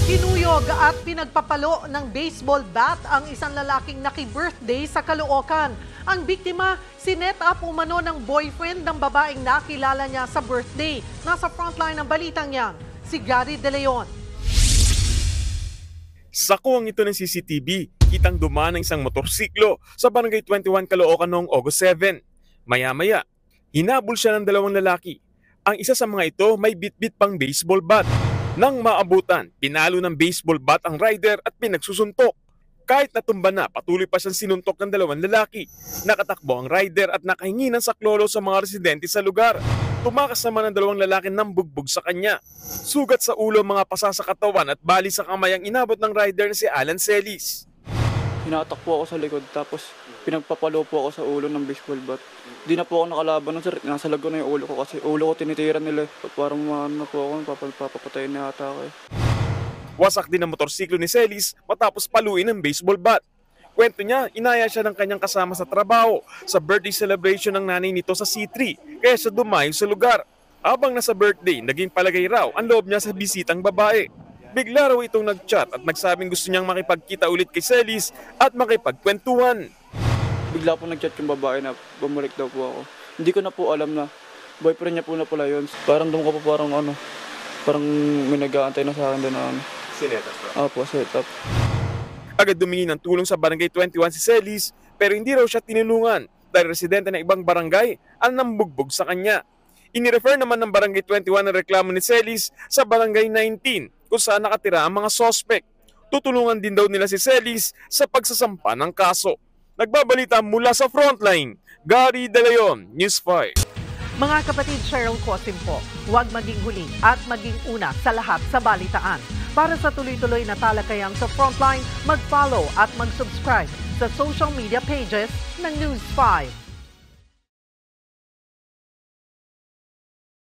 Tinuyog at pinagpapalo ng baseball bat ang isang lalaking naki-birthday sa Caloocan. Ang biktima, sinet up umano ng boyfriend ng babaeng nakilala niya sa birthday. Nasa frontline ng balitang yan, si Gary De Leon. Sa kuwang ito ng CCTV, kitang dumaan ng isang motorsiklo sa Barangay 21 Caloocan noong August 7. Maya-maya, hinabol siya ng dalawang lalaki. Ang isa sa mga ito may bitbit pang baseball bat. Nang maabutan, pinalo ng baseball bat ang rider at pinagsusuntok. Kahit natumba na, patuloy pa siyang sinuntok ng dalawang lalaki. Nakatakbo ang rider at nakahingi ng saklolo sa mga residente sa lugar. Tumakas naman ang dalawang lalaki ng bugbog sa kanya. Sugat sa ulo, mga pasa sa katawan at bali sa kamay ang inabot ng rider na si Alan Celis. Hinatak po ako sa likod tapos pinagpapalo po ako sa ulo ng baseball bat. Di na po ako nakalaban nun, sir. Nasa lago na yung ulo ko kasi ulo ko tinitira nila. Parang na po ako, papapatayin na ata ako. Wasak din ang motorsiklo ni Celis matapos paluin ng baseball bat. Kwento niya, inaya siya ng kanyang kasama sa trabaho sa birthday celebration ng nanay nito sa C3, kaya siya dumayo sa lugar. Habang nasa birthday, naging palagay raw ang loob niya sa bisitang babae. Bigla raw itong nag-chat at nagsabing gusto niyang makipagkita ulit kay Celis at makipagkwentuhan. Bigla po nag-chat yung babae na bumalik daw po ako. Hindi ko na po alam na boyfriend niya po na pala yun. Parang doon ko po parang may nag-aantay na sa akin doon na Sinetas pa? Opo, set up. Agad dumingi ng tulong sa Barangay 21 si Celis pero hindi raw siya tinulungan dahil residente ng ibang barangay ang nambugbog sa kanya. Inirefer naman ng Barangay 21 ang reklamo ni Celis sa Barangay 19 kung saan nakatira ang mga sospek. Tutulungan din daw nila si Celis sa pagsasampa ng kaso. Nagbabalita mula sa frontline, Gary De Leon, News 5. Mga kapatid, Cheryl Cosim po, huwag maging huli at maging una sa lahat sa balitaan. Para sa tuloy-tuloy na talakayan sa Frontline, mag-follow at mag-subscribe sa social media pages ng News 5.